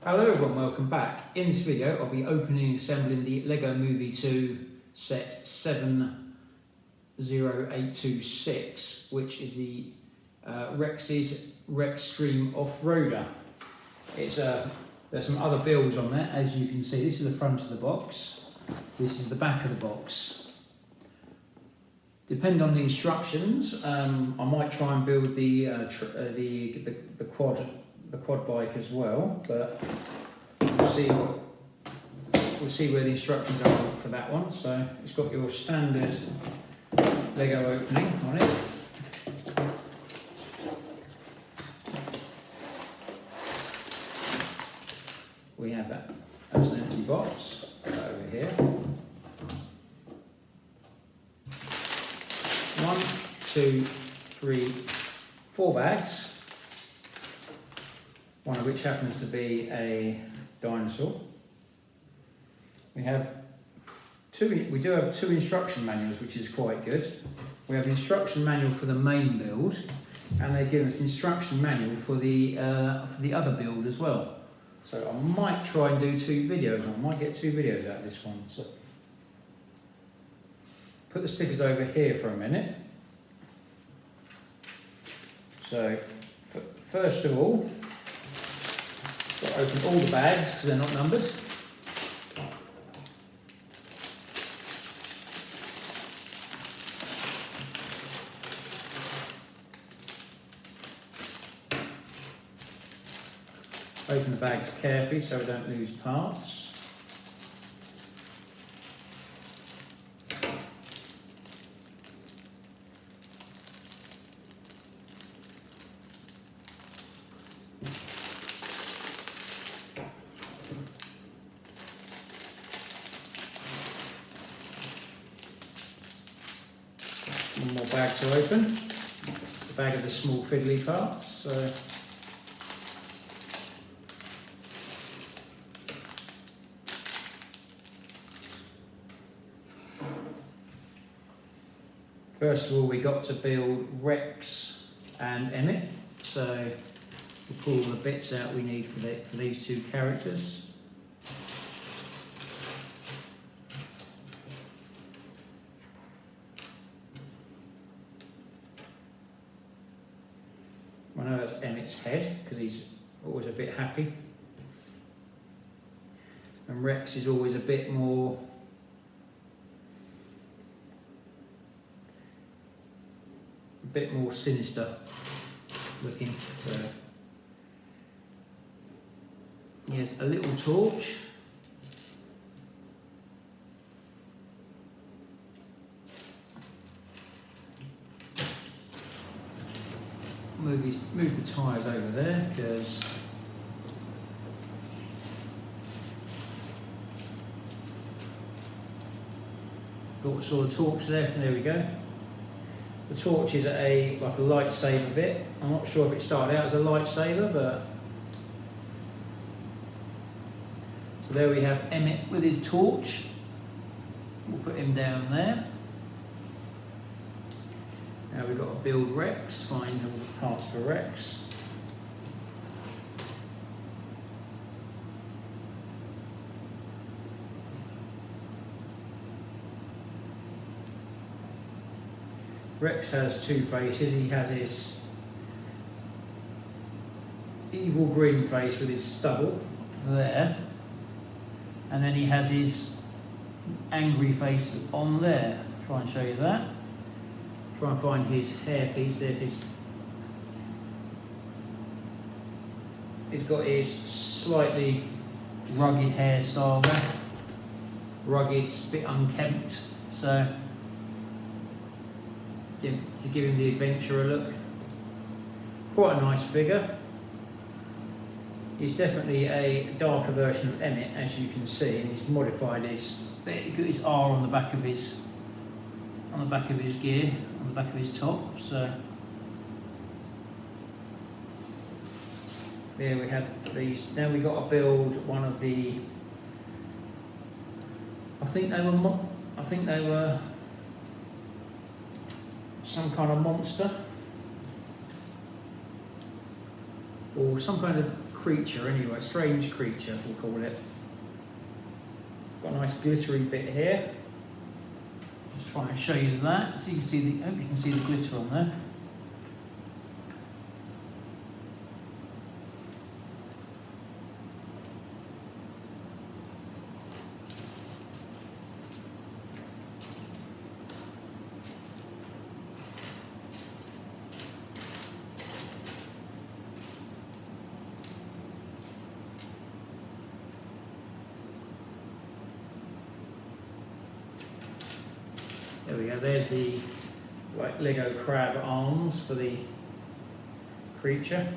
Hello everyone, welcome back. In this video I'll be opening and assembling the LEGO Movie 2 set 70826, which is the Rex's Rex-treme off-roader. There's some other builds on there, as you can see. This is the front of the box, this is the back of the box. Depending on the instructions, I might try and build the quad bike as well, but we'll see where the instructions are for that one. So it's got your standard Lego opening on it. We have that as an empty box over here. 1, 2, 3, 4 bags. One of which happens to be a dinosaur. We do have two instruction manuals, which is quite good. We have an instruction manual for the main build, and they give us an instruction manual for the other build as well. So I might try and do 2 videos. I might get 2 videos out of this one. So put the stickers over here for a minute. So first of all, got to open all the bags because they're not numbered. Open the bags carefully so we don't lose parts. One more bag to open. The bag of the small fiddly parts. First of all, we got to build Rex and Emmett. So we'll pull all the bits out we need for these 2 characters. I know that's Emmett's head because he's always a bit happy, and Rex is always a bit more sinister looking. So he has a little torch. Move the tyres over there because saw the torch there. There we go. The torch is like a lightsaber bit. I'm not sure if it started out as a lightsaber, but so there we have Emmett with his torch. We'll put him down there. Now we've got to build Rex, find all the parts for Rex. Rex has 2 faces. He has his evil green face with his stubble there, and then he has his angry face on there. Try and show you that. Try and find his hairpiece. There's his. He's got his slightly rugged hairstyle there. Rugged, a bit unkempt. So to give him the adventurer look. Quite a nice figure. He's definitely a darker version of Emmett, as you can see, and he's modified his. He's got his R on the back of his gear, on the back of his top. So there we have these. Now we've got to build one of the. I think they were some kind of monster or some kind of creature anyway, strange creature we'll call it. Got a nice glittery bit here. Just try and show you that, so you can see the, I hope you can see the glitter on there. There we go, there's the like Lego crab arms for the creature.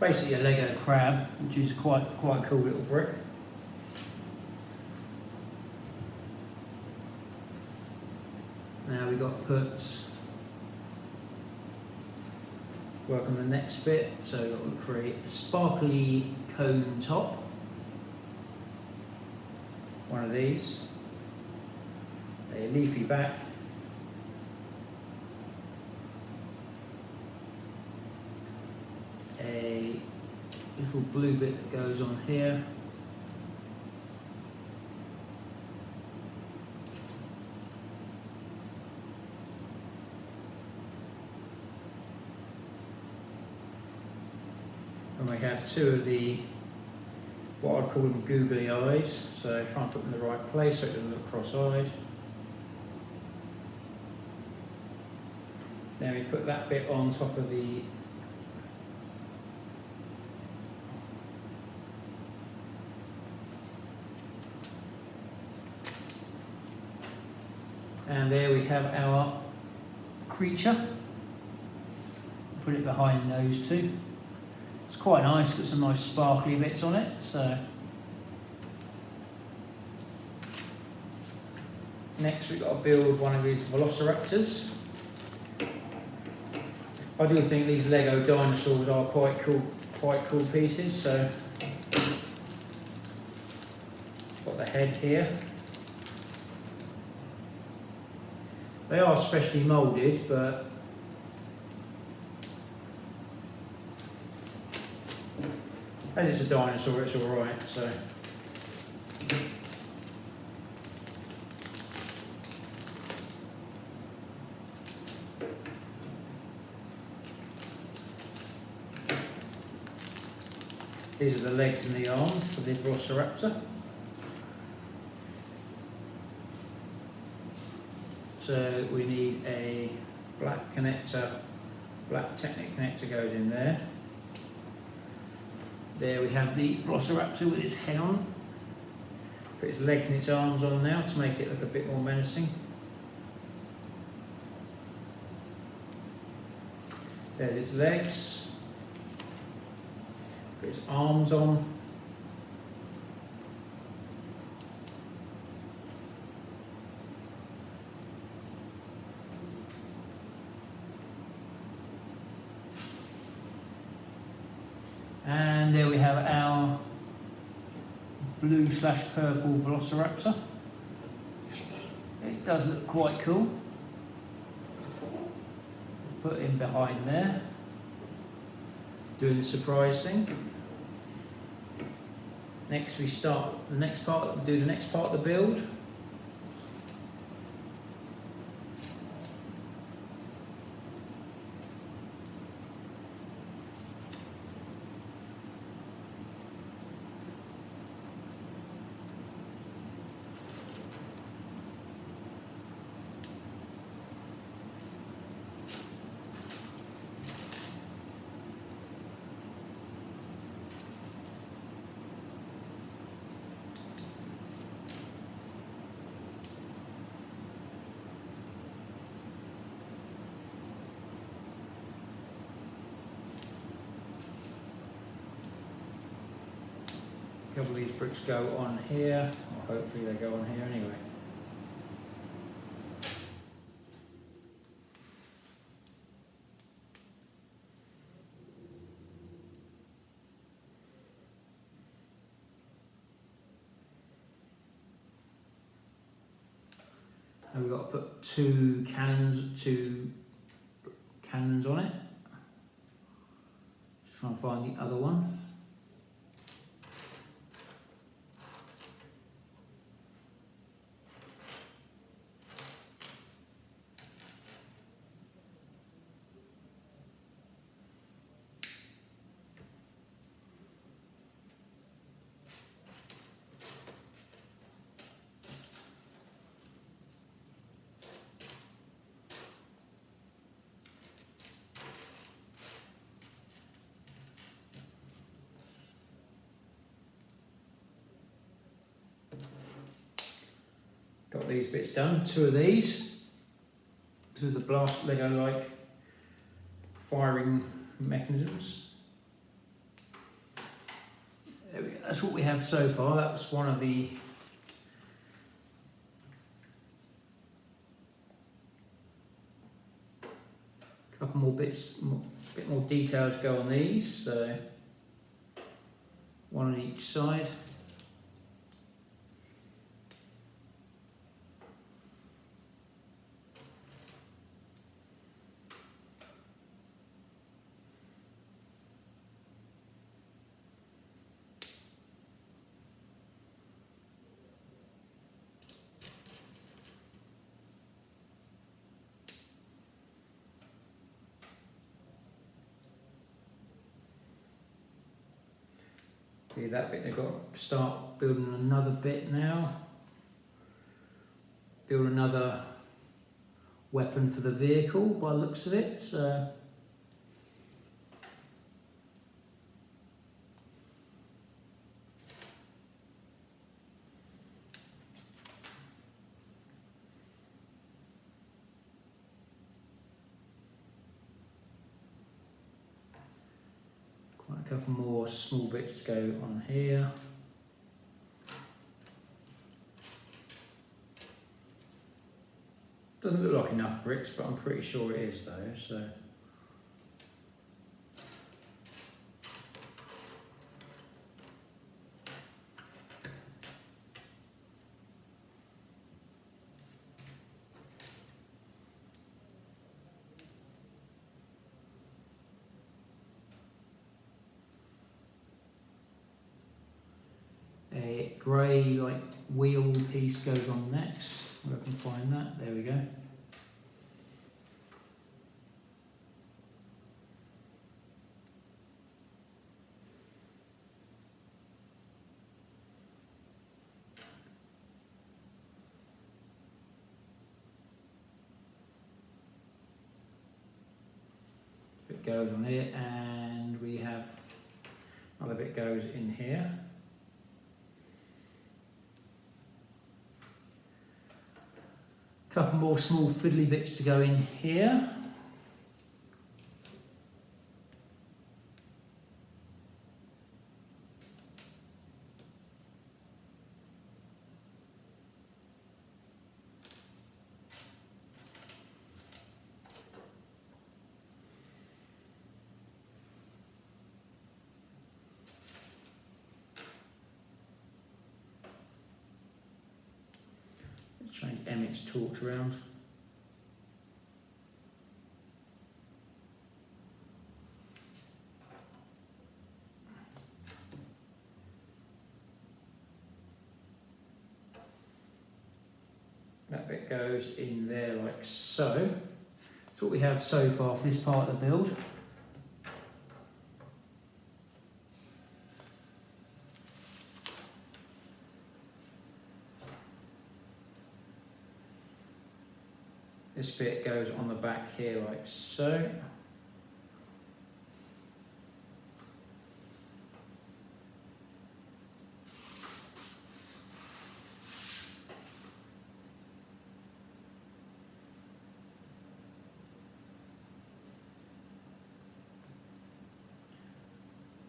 Basically a Lego crab, which is quite a cool little brick. Now we've got to work on the next bit, so we've got to look for a sparkly cone top. One of these. A leafy back, a little blue bit that goes on here, and we have two of the, what I'd call them googly eyes, so try and put them in the right place so it doesn't look cross-eyed. Then we put that bit on top of the and there we have our creature. Put it behind those two. It's quite nice, got some nice sparkly bits on it. So next we've got to build one of these Velociraptors. I do think these Lego dinosaurs are quite cool pieces. So, got the head here. They are specially moulded, but as it's a dinosaur, it's all right. So. These are the legs and the arms for the Velociraptor. So we need a black connector, black Technic connector goes in there. There we have the Velociraptor with its head on. Put its legs and its arms on now to make it look a bit more menacing. There's its legs. Put its arms on. And there we have our blue/purple Velociraptor. It does look quite cool. Put him behind there, doing the surprise thing. Next we start the next part, do the next part of the build. A couple of these bricks go on here, or hopefully they go on here anyway. And we've got to put two cannons on it. Just trying to find the other one. Got these bits done, two of the blast Lego-like firing mechanisms. There we go. That's what we have so far. That was one of the couple more bits, a bit more detail to go on these. So one on each side. That bit, they've got to start building another bit now. Build another weapon for the vehicle by the looks of it. So a couple more small bits to go on here. Doesn't look like enough bricks, but I'm pretty sure it is though, so. A grey like wheel piece goes on next. Where I can find that. There we go. Bit goes on here, and we have another bit goes in here. Couple more small fiddly bits to go in here. Let's change Emmett's torch around. That bit goes in there like so. That's what we have so far for this part of the build. This bit goes on the back here like so.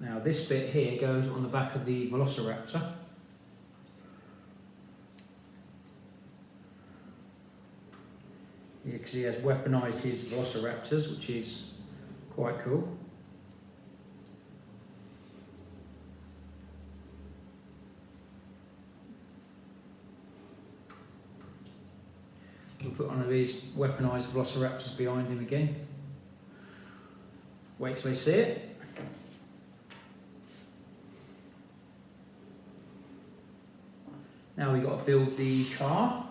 Now this bit here goes on the back of the Velociraptor. Yeah, because he has weaponised his Velociraptors, which is quite cool. We'll put one of these weaponised Velociraptors behind him again. Wait till they see it. Now we've got to build the car,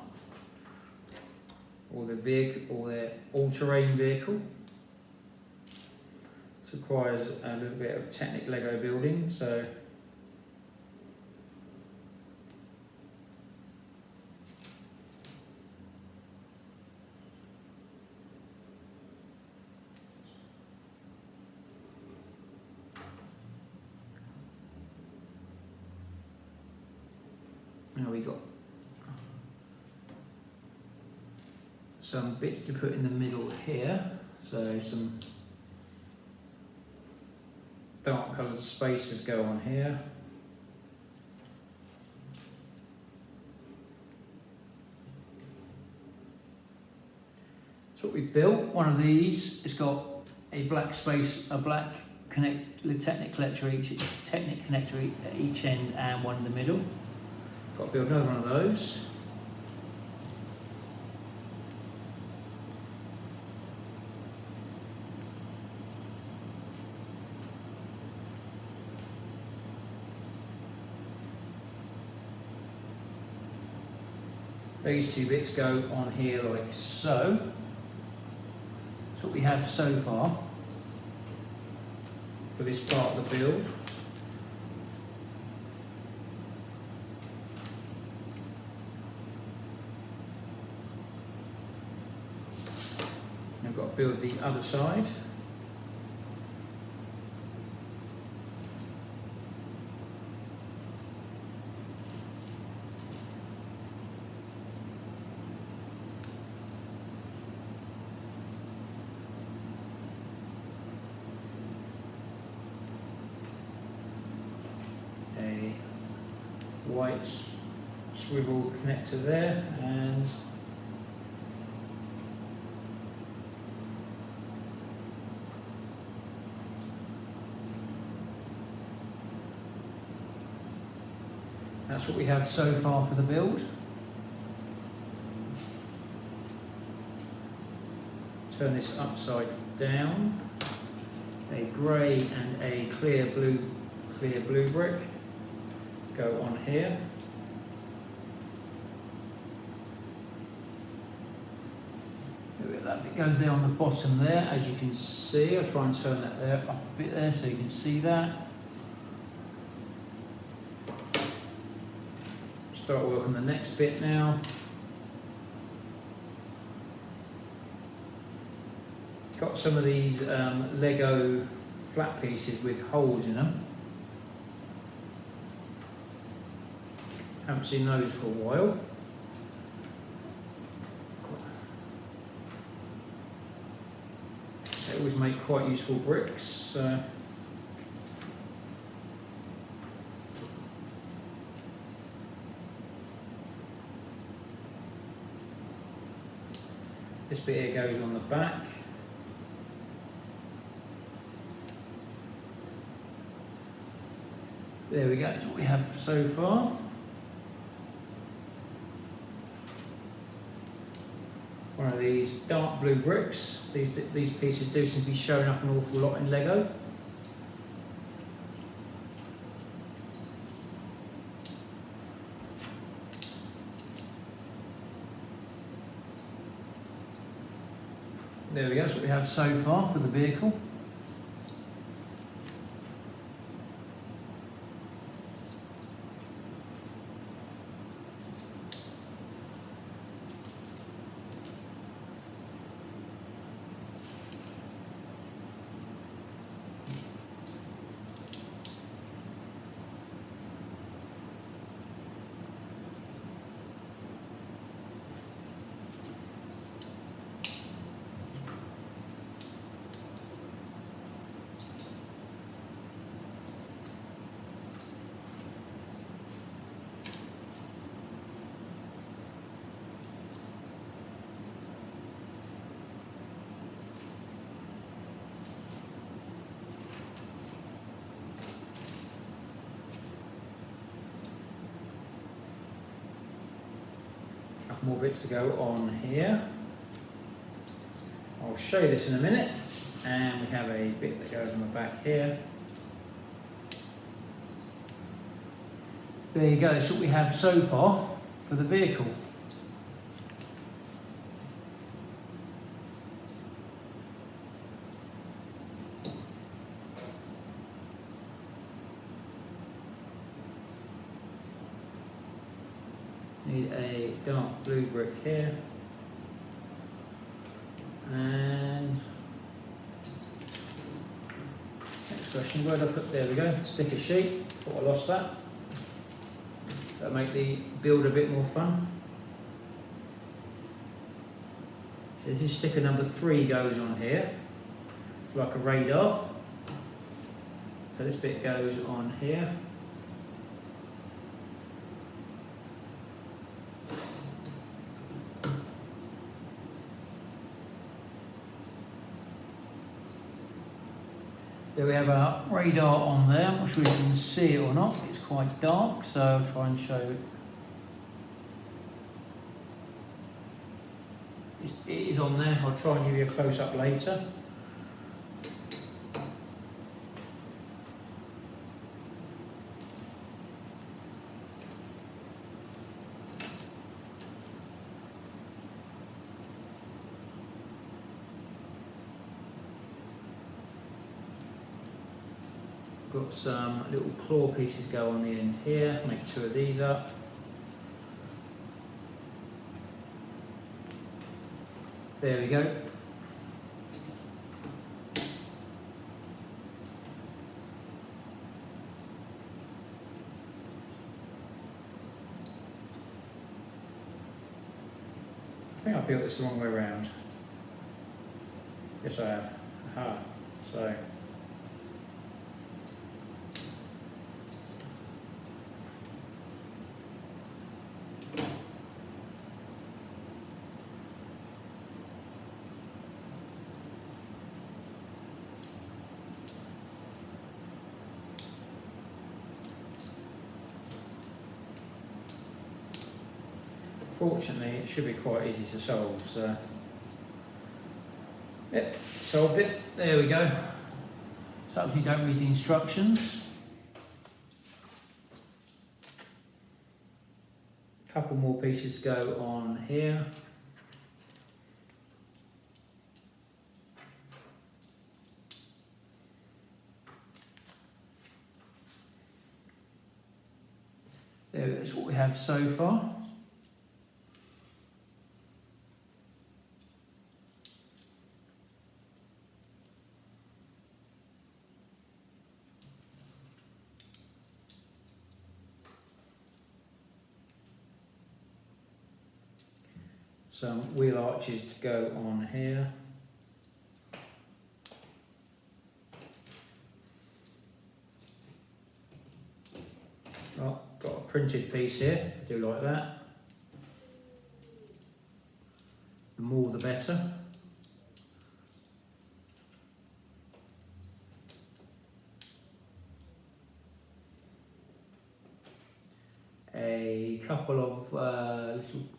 or the vehicle, or the all-terrain vehicle. This requires a little bit of Technic Lego building, so now we got some bits to put in the middle here. So some dark coloured spaces go on here. That's what we built. One of these has got a black space, a black Technic connector at each end and one in the middle. Got to build another one of those. These two bits go on here like so. That's what we have so far for this part of the build. I've got to build the other side. White swivel connector there, and that's what we have so far for the build. Turn this upside down. A grey and a clear blue brick go on here. That bit goes there on the bottom there, as you can see. I'll try and turn that there up a bit there so you can see that. Start work on the next bit now. Got some of these Lego flat pieces with holes in them. Haven't seen those for a while. They always make quite useful bricks. This bit here goes on the back. There we go, that's what we have so far. One of these dark blue bricks. These pieces do seem to be showing up an awful lot in Lego. There we go, that's what we have so far for the vehicle. More bits to go on here. I'll show you this in a minute. And we have a bit that goes on the back here. There you go, that's what we have so far for the vehicle. Need a dark blue brick here, and next question, where did I put, there we go, sticker sheet, thought I lost that. That'll make the build a bit more fun. So this is sticker number 3 goes on here. It's like a radar. So this bit goes on here. There we have our radar on there. I'm not sure you can see it or not. It's quite dark, so I'll try and show it. It is on there. I'll try and give you a close-up later. Got some little claw pieces go on the end here. Make 2 of these up. There we go. I think I built this the wrong way around. Yes, I have. Aha. So. Fortunately, it should be quite easy to solve, so yep, solved it. There we go. So if you don't read the instructions, a couple more pieces go on here. That's what we have so far. Some wheel arches to go on here. Oh, got a printed piece here, I do like that. The more the better. A couple of little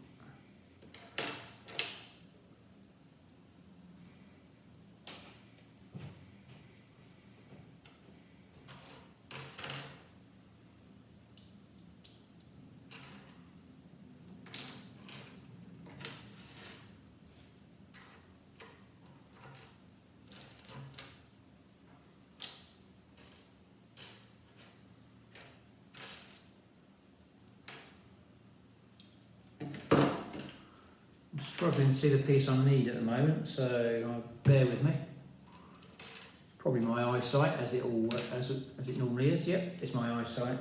struggling to see the piece I need at the moment, so bear with me. It's probably my eyesight, as it normally is. Yep, it's my eyesight.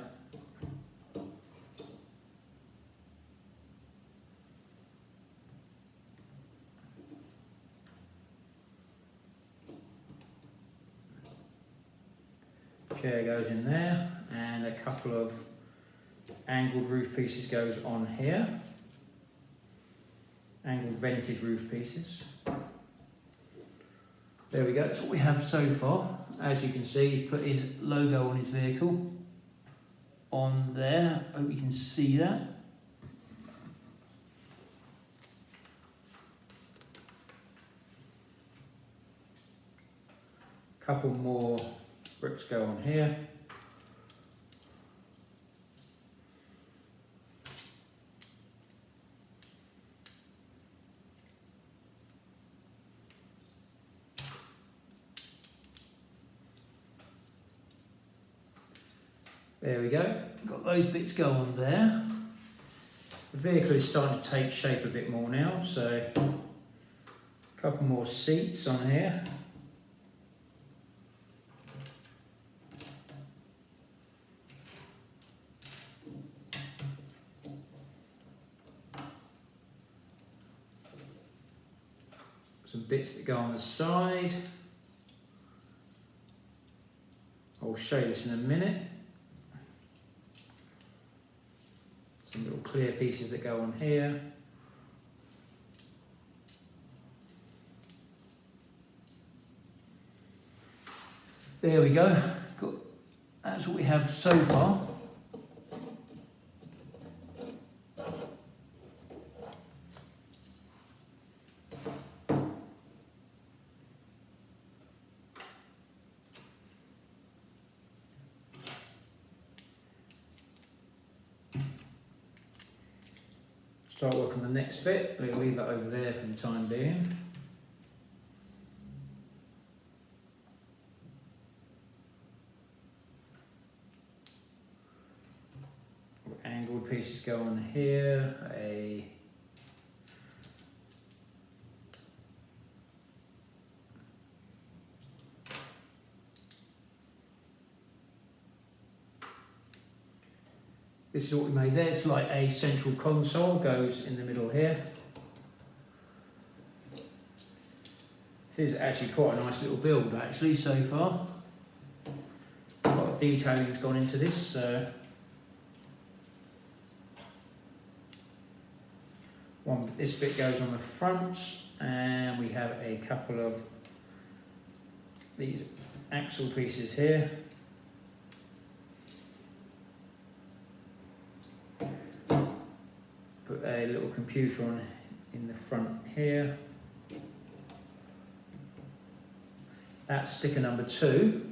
Chair goes in there, and a couple of angled roof pieces goes on here. Angled vented roof pieces. There we go, that's what we have so far. As you can see, he's put his logo on his vehicle on there. Hope you can see that. Couple more bricks go on here. There we go, got those bits going there. The vehicle is starting to take shape a bit more now, so a couple more seats on here. some bits that go on the side. I'll show you this in a minute. Some little clear pieces that go on here. There we go. That's what we have so far. Start working on the next bit. We'll leave that over there for the time being. Angled pieces go on here. This is what we made there. It's like a central console, goes in the middle here. This is actually quite a nice little build actually so far. A lot of detailing has gone into this. This bit goes on the front, and we have a couple of these axle pieces here. Put a little computer on in the front here. That's sticker number 2.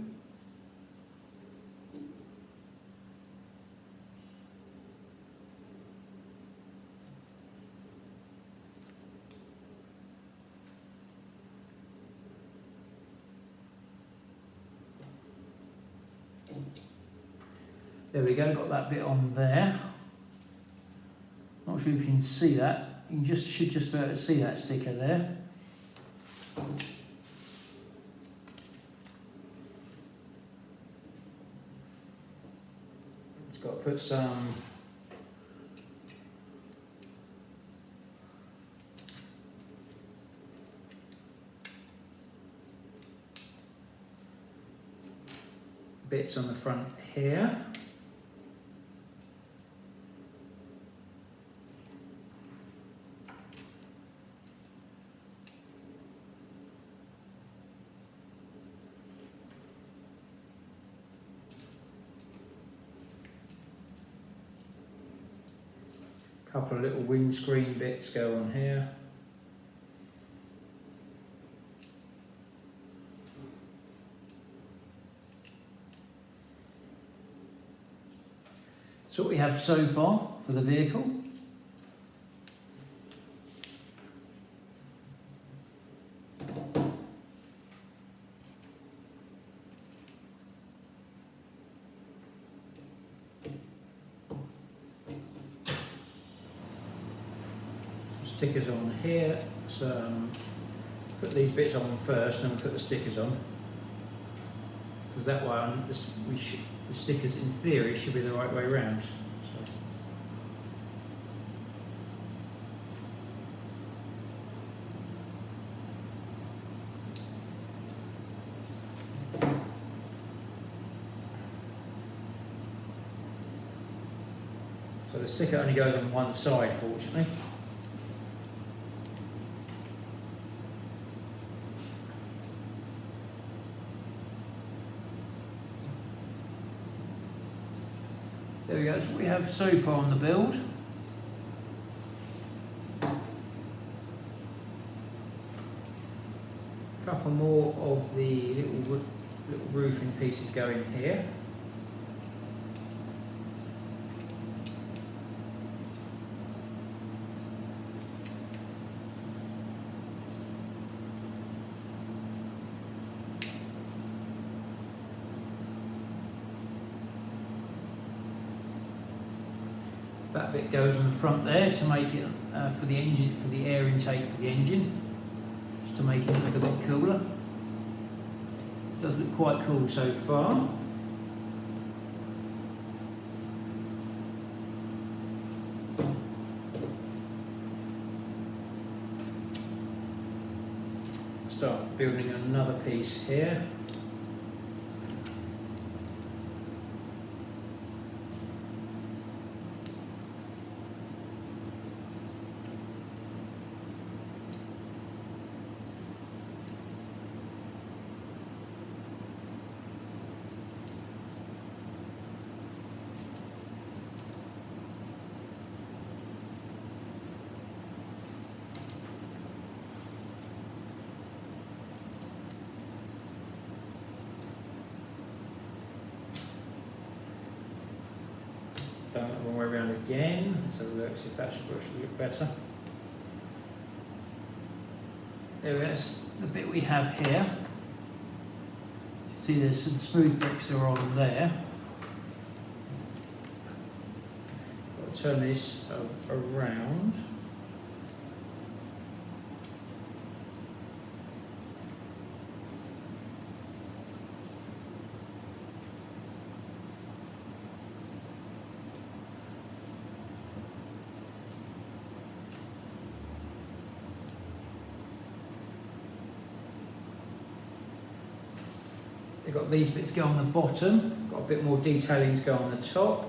There we go, got that bit on there. Not sure if you can see that. You should just be able to see that sticker there. It's got to put some bits on the front here. Couple of little windscreen bits go on here. So what we have so far for the vehicle. Stickers on here, so put these bits on first and then we'll put the stickers on, because that way the stickers in theory should be the right way around. So the sticker only goes on one side, fortunately. There we go, that's what we have so far on the build. A couple more of the little roofing pieces go in here. That bit goes on the front there to make it for the engine, for the air intake for the engine, just to make it look a bit cooler. It does look quite cool so far. building another piece here. Done it the wrong way around again, so look, see if that should look better. There it is, the bit we have here. You can see there's some smooth bricks are on there. Got to turn this around. We've got these bits go on the bottom, got a bit more detailing to go on the top.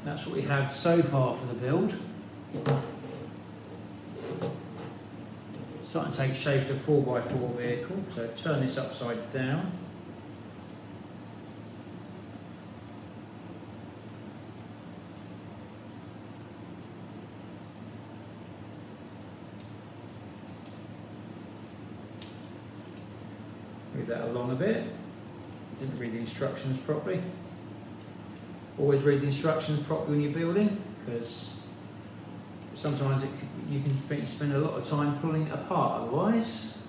That's what we have so far for the build. Starting to take shape of a 4x4 vehicle, so turn this upside down. Move that along a bit. Didn't read the instructions properly. Always read the instructions properly when you're building, because sometimes you can spend a lot of time pulling it apart otherwise.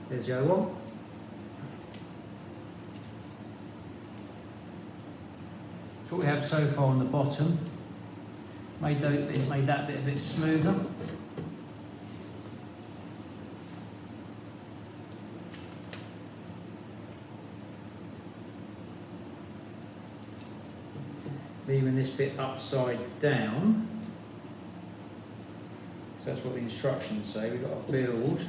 There's the other one. What we have so far on the bottom, made that bit a bit smoother. Leaving this bit upside down. So that's what the instructions say. We've got to build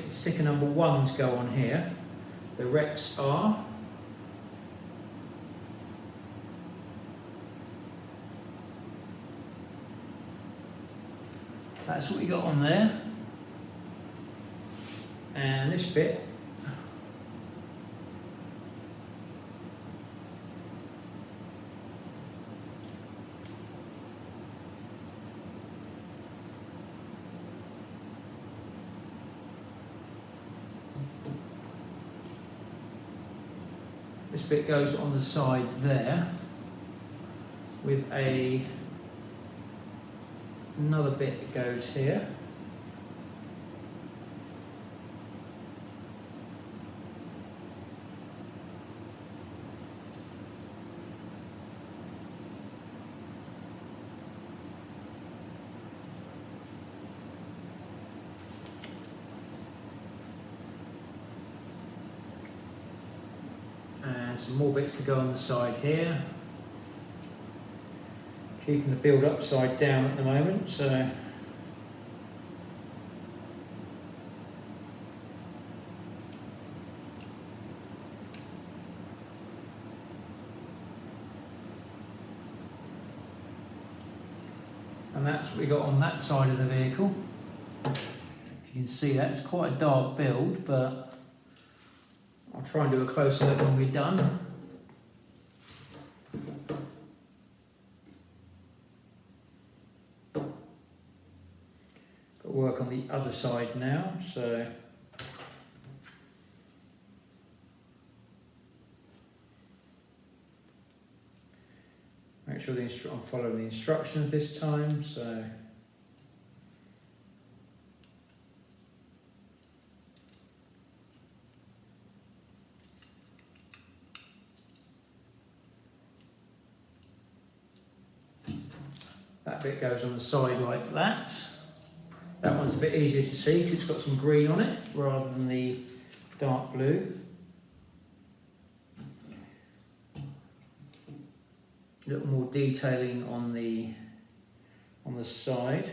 sticker number 1 to go on here, the Rex-R. That's what we got on there. And this bit, this bit goes on the side there with another bit that goes here. And some more bits to go on the side here. Keeping the build upside down at the moment, so and that's what we got on that side of the vehicle. If you can see that, it's quite a dark build, but I'll try and do a closer look when we're done. other side now, so make sure I'm following the instructions this time. So that bit goes on the side like that. That one's a bit easier to see because it's got some green on it rather than the dark blue. A little more detailing on the side.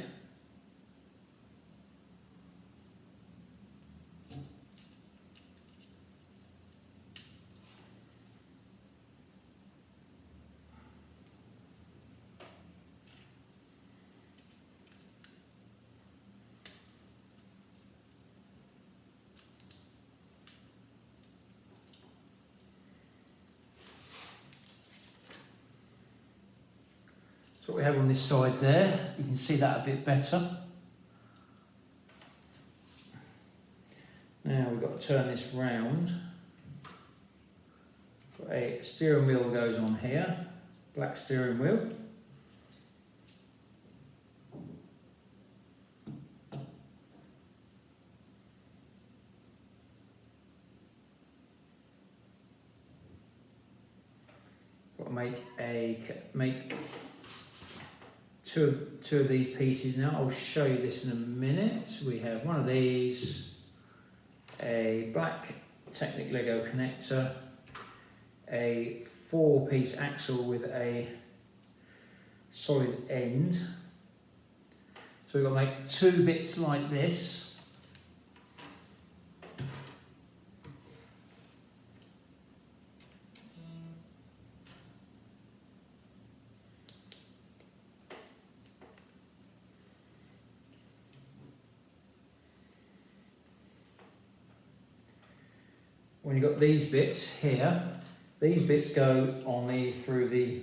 So what we have on this side there, you can see that a bit better. Now we've got to turn this round. Got a steering wheel goes on here, black steering wheel. Got to make two of these pieces now. I'll show you this in a minute. We have one of these, a black Technic Lego connector, a 4-piece axle with a solid end. So we've got to make 2 bits like this. When you've got these bits here, these bits go on through the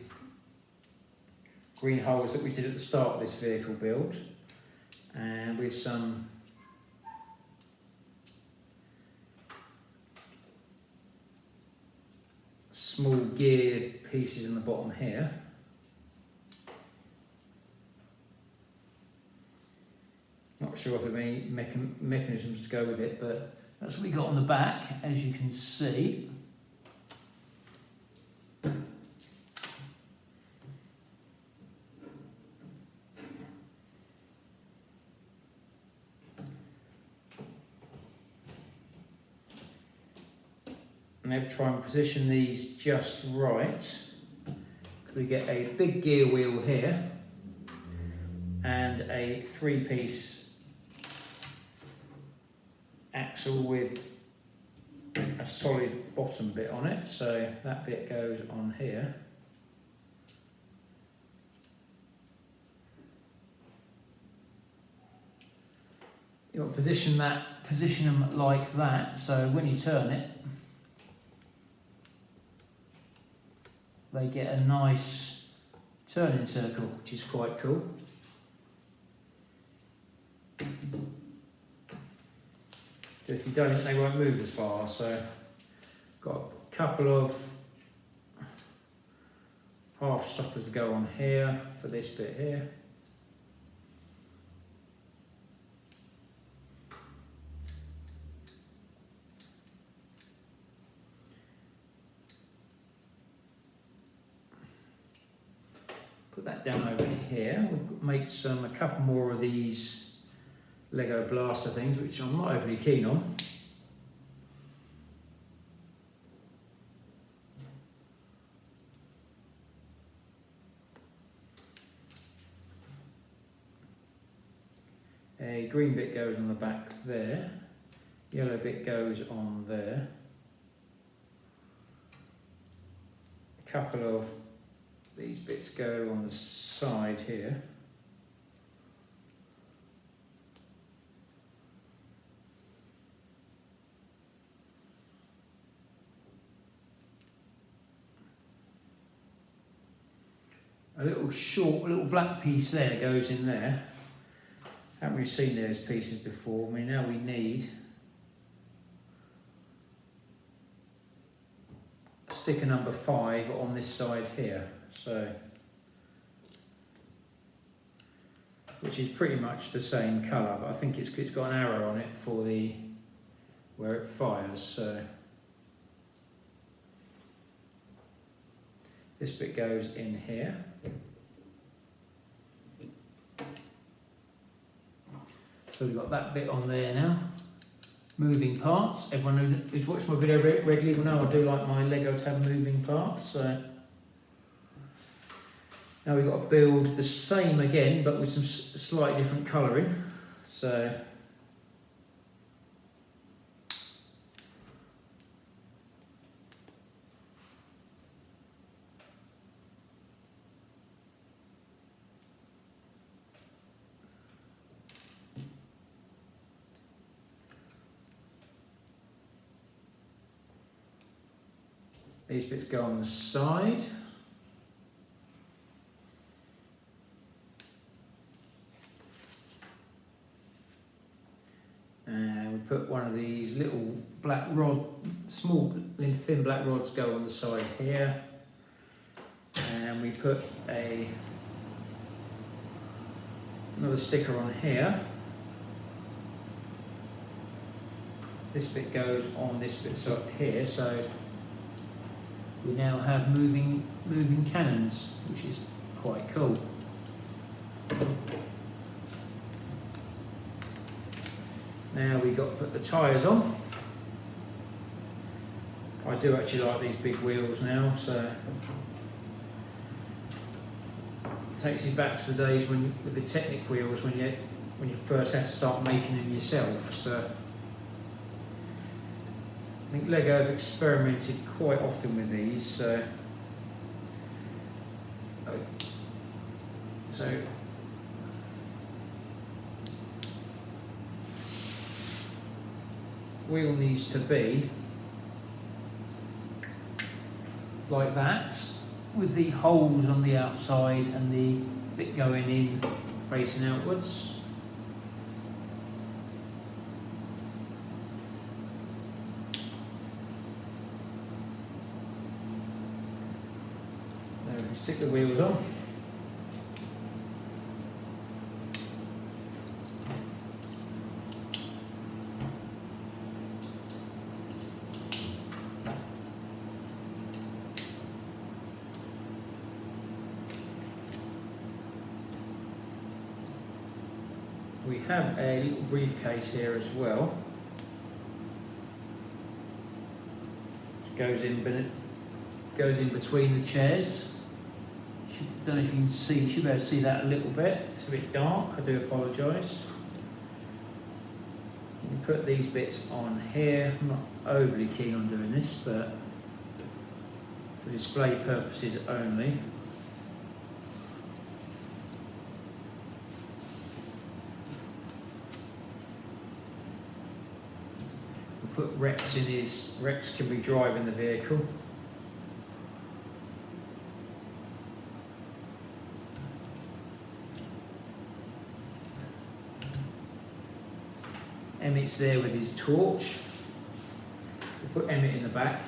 green holes that we did at the start of this vehicle build, and with some small gear pieces in the bottom here. Not sure if there are any mechanisms to go with it, but that's what we got on the back, as you can see. Now try and position these just right, because we get a big gear wheel here and a 3-piece axle with a solid bottom bit on it, so that bit goes on here. You want to position them like that, so when you turn it, they get a nice turning circle, which is quite cool. If you don't, they won't move as far. So, got a couple of half stoppers to go on here for this bit here. Put that down over here. We'll make a couple more of these Lego blaster things, which I'm not overly keen on. A green bit goes on the back there, yellow bit goes on there. A couple of these bits go on the side here. A little black piece there goes in there, Haven't really seen those pieces before. I mean, now we need sticker number 5 on this side here, so which is pretty much the same colour, but I think it's got an arrow on it for the where it fires. So this bit goes in here. So we've got that bit on there now. Moving parts. Everyone who's watched my video regularly will know I do like my Lego to have moving parts. So now we've got to build the same again, but with some slightly different colouring. So these bits go on the side. And we put one of these little black rod, small thin black rods go on the side here. And we put another sticker on here. This bit goes on this bit here, so we now have moving cannons, which is quite cool. Now we've got to put the tyres on. I do actually like these big wheels now, so it takes me back to the days when with the Technic wheels when you first had to start making them yourself. So I think Lego have experimented quite often with these, so wheel needs to be like that, with the holes on the outside and the bit going in facing outwards. Stick the wheels on. We have a little briefcase here as well, which goes in between the chairs. Don't know if you can see, you should be able to see that a little bit. It's a bit dark, I do apologise. You put these bits on here. I'm not overly keen on doing this, but for display purposes only. We'll put Rex in his, Rex can be driving the vehicle. Emmett's there with his torch. We'll put Emmett in the back,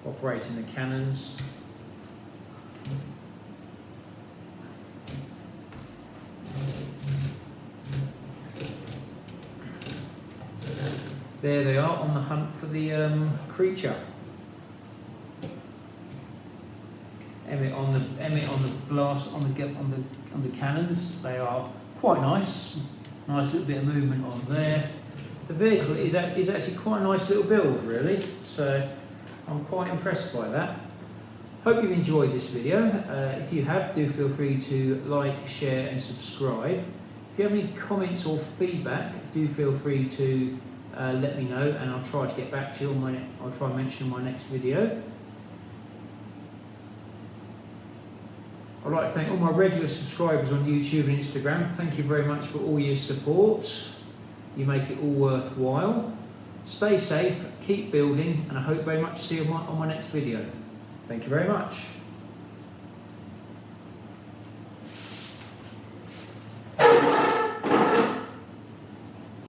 operating the cannons. There they are on the hunt for the creature. Emmett on the blast on the cannons. They are quite nice. Nice little bit of movement on there. The vehicle is actually quite a nice little build, really. So I'm quite impressed by that. Hope you've enjoyed this video. If you have, do feel free to like, share and subscribe. If you have any comments or feedback, do feel free to let me know, and I'll try to get back to you. I'll try and mention in my next video. I'd like to thank all my regular subscribers on YouTube and Instagram. Thank you very much for all your support. You make it all worthwhile. Stay safe, keep building, and I hope very much to see you on my next video. Thank you very much.